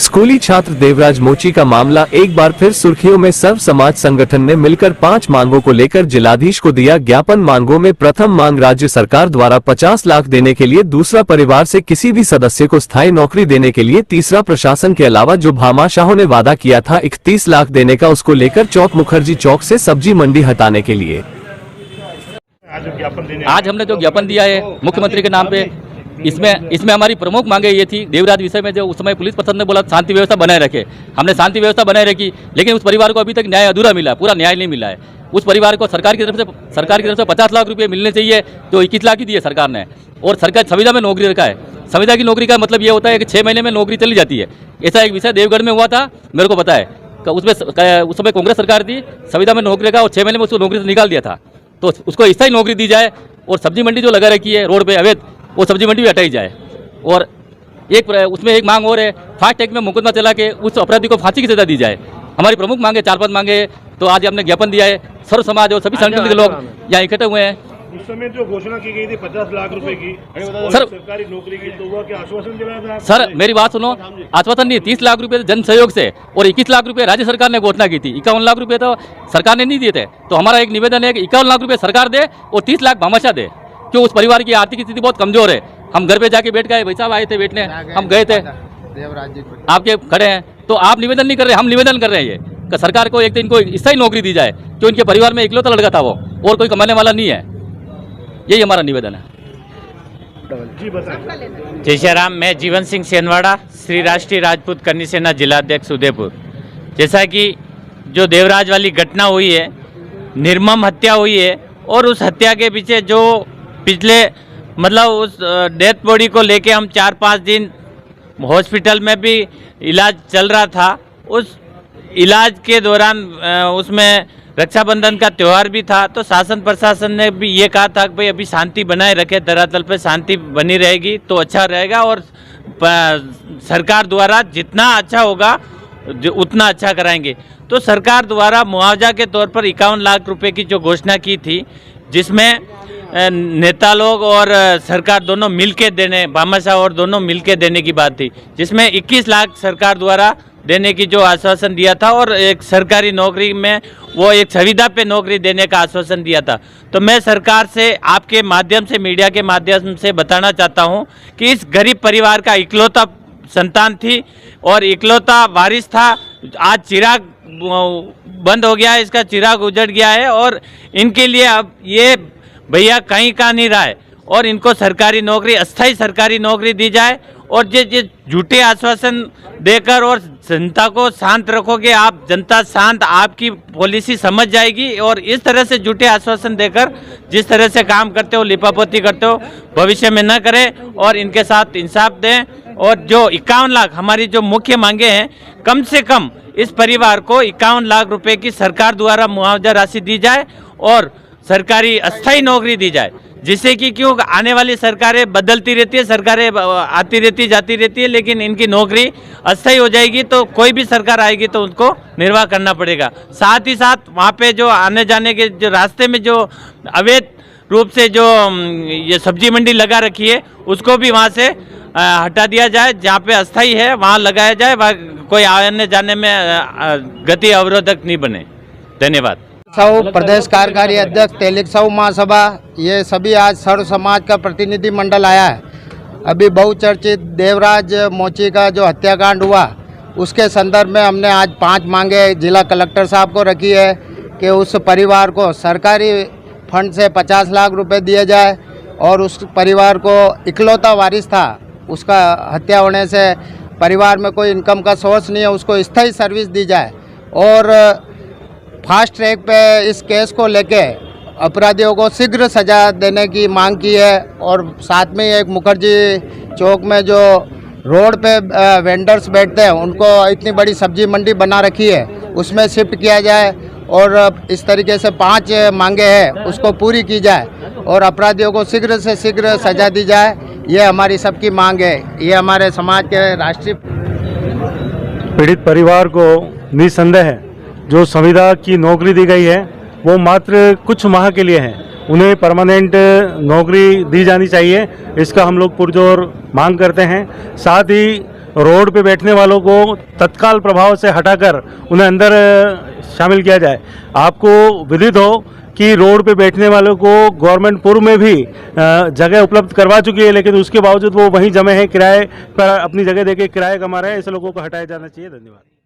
स्कूली छात्र देवराज मोची का मामला एक बार फिर सुर्खियों में। सर्व समाज संगठन ने मिलकर 5 मांगों को लेकर जिलाधीश को दिया ज्ञापन। मांगों में प्रथम मांग राज्य सरकार द्वारा 50 लाख देने के लिए, दूसरा परिवार से किसी भी सदस्य को स्थायी नौकरी देने के लिए, तीसरा प्रशासन के अलावा जो भामाशाहों ने वादा किया था 31 लाख देने का उसको लेकर, चौक मुखर्जी चौक से सब्जी मंडी हटाने के लिए। आज हमने जो ज्ञापन दिया है मुख्यमंत्री के नाम पे, इसमें हमारी प्रमुख मांगे ये थी। देवराज विषय में जो उस समय पुलिस प्रशासन ने बोला शांति व्यवस्था बनाए रखे, हमने शांति व्यवस्था बनाए रखी, लेकिन उस परिवार को अभी तक न्याय अधूरा मिला, पूरा न्याय नहीं मिला है। उस परिवार को सरकार की तरफ से 50 लाख रुपए मिलने चाहिए, जो 21 लाख ही दिए सरकार ने। और सरकार संविदा में नौकरी रखा है। संविदा की नौकरी का मतलब ये होता है कि 6 महीने में नौकरी चली जाती है। ऐसा एक विषय देवगढ़ में हुआ था, मेरे को पता है। उसमें उस समय कांग्रेस सरकार थी, संविदा में नौकरी रखा और 6 महीने में उसको नौकरी से निकाल दिया था। तो उसको स्थायी नौकरी दी जाए और सब्जी मंडी जो लगा रखी है रोड पे अवैध, वो सब्जी मंडी भी हटाई जाए। और उसमें एक मांग और है, फास्ट ट्रैक में मुकदमा चला के उस अपराधी को फांसी की सजा दी जाए। हमारी प्रमुख मांगे 4-5 मांगे। तो आज हमने ज्ञापन दिया है। सर्व समाज और सभी संगठन के लोग यहाँ इकट्ठे हुए हैं। उस समय जो घोषणा की गई थी 50 लाख रुपए की सर, सरकारी नौकरी की, तो वह क्या आश्वासन दिलाया था? सर मेरी बात सुनो, आश्वासन नहीं, 30 लाख रुपए जन सहयोग से और 21 लाख रुपए राज्य सरकार ने घोषणा की थी। 51 लाख रुपए तो सरकार ने नहीं दिए थे। तो हमारा एक निवेदन है कि 51 लाख रुपए सरकार दे और 30 लाख भामाशाह दे, क्यों उस परिवार की आर्थिक स्थिति बहुत कमजोर है। हम घर पे जाके बैठ गए, भाई साहब आए थे बैठने, हम गए थे, आपके खड़े हैं, तो आप निवेदन नहीं कर रहे, हम निवेदन कर रहे हैं ये कि सरकार को एक दिन इनको स्थायी नौकरी दी जाए, क्यों इनके परिवार में इकलौता लड़का था वो, और कोई कमाने वाला नहीं है। यही हमारा निवेदन है। जी बताएं। जय श्री राम। मैं जीवन सिंह सेनवाड़ा, श्री राष्ट्रीय राजपूत करनी सेना जिलाध्यक्ष उदयपुर। जैसा कि जो देवराज वाली घटना हुई है, निर्मम हत्या हुई है, और उस हत्या के पीछे जो पिछले मतलब उस डेथ बॉडी को लेके हम 4-5 दिन हॉस्पिटल में भी इलाज चल रहा था। उस इलाज के दौरान उसमें रक्षाबंधन का त्यौहार भी था, तो शासन प्रशासन ने भी ये कहा था कि भाई अभी शांति बनाए रखे, धरातल पे शांति बनी रहेगी तो अच्छा रहेगा, और सरकार द्वारा जितना अच्छा होगा उतना अच्छा कराएंगे। तो सरकार द्वारा मुआवजा के तौर पर 51 लाख रुपए की जो घोषणा की थी, जिसमें नेता लोग और सरकार दोनों मिलके देने, भामाशाह और दोनों मिलके देने की बात थी, जिसमें 21 लाख सरकार द्वारा देने की जो आश्वासन दिया था, और एक सरकारी नौकरी में वो एक संविदा पे नौकरी देने का आश्वासन दिया था। तो मैं सरकार से आपके माध्यम से, मीडिया के माध्यम से बताना चाहता हूं कि इस गरीब परिवार का इकलौता संतान थी और इकलौता वारिस था। आज चिराग बंद हो गया है, इसका चिराग उजड़ गया है, और इनके लिए अब ये भैया कहीं का नहीं रहा है, और इनको सरकारी नौकरी, अस्थायी सरकारी नौकरी दी जाए। और ये झूठे आश्वासन देकर और जनता को शांत रखोगे आप, जनता शांत, आपकी पॉलिसी समझ जाएगी। और इस तरह से झूठे आश्वासन देकर जिस तरह से काम करते हो, लिपापोती करते हो, भविष्य में न करें और इनके साथ इंसाफ दें। और जो 51 लाख हमारी जो मुख्य मांगे हैं, कम से कम इस परिवार को 51 लाख रुपए की सरकार द्वारा मुआवजा राशि दी जाए और सरकारी अस्थायी नौकरी दी जाए, जिससे कि क्यों आने वाली सरकारें बदलती रहती है, सरकारें आती रहती जाती रहती है, लेकिन इनकी नौकरी अस्थायी हो जाएगी तो कोई भी सरकार आएगी तो उनको निर्वाह करना पड़ेगा। साथ ही साथ वहाँ पे जो आने जाने के जो रास्ते में जो अवैध रूप से जो ये सब्जी मंडी लगा रखी है, उसको भी वहाँ से हटा दिया जाए। जहाँ पे अस्थायी है वहाँ लगाया जाए, कोई आने जाने में गति अवरोधक नहीं बने। धन्यवाद। प्रदेश कार्यकारी अध्यक्ष तेलिक साहू महासभा, ये सभी आज सर्व समाज का प्रतिनिधि मंडल आया है। अभी बहुचर्चित देवराज मोची का जो हत्याकांड हुआ, उसके संदर्भ में हमने आज 5 मांगे जिला कलेक्टर साहब को रखी है कि उस परिवार को सरकारी फंड से 50 लाख रुपए दिए जाए, और उस परिवार को इकलौता वारिस था, उसका हत्या होने से परिवार में कोई इनकम का सोर्स नहीं है, उसको स्थायी सर्विस दी जाए। और फास्ट ट्रैक पे इस केस को लेके अपराधियों को शीघ्र सजा देने की मांग की है। और साथ में एक मुखर्जी चौक में जो रोड पे वेंडर्स बैठते हैं, उनको इतनी बड़ी सब्जी मंडी बना रखी है, उसमें शिफ्ट किया जाए। और इस तरीके से 5 मांगे हैं, उसको पूरी की जाए और अपराधियों को शीघ्र से शीघ्र सजा दी जाए। ये हमारी सबकी मांग है। ये हमारे समाज के राष्ट्रीय पीड़ित परिवार को निसंदेह जो संविदा की नौकरी दी गई है, वो मात्र कुछ माह के लिए है। उन्हें परमानेंट नौकरी दी जानी चाहिए, इसका हम लोग पुरजोर मांग करते हैं। साथ ही रोड पे बैठने वालों को तत्काल प्रभाव से हटाकर उन्हें अंदर शामिल किया जाए। आपको विदित हो कि रोड पे बैठने वालों को गवर्नमेंट पूर्व में भी जगह उपलब्ध करवा चुकी है, लेकिन उसके बावजूद वो वहीं जमे हैं, किराए पर अपनी जगह देके किराए कमा रहे हैं। ऐसे लोगों को हटाया जाना चाहिए। धन्यवाद।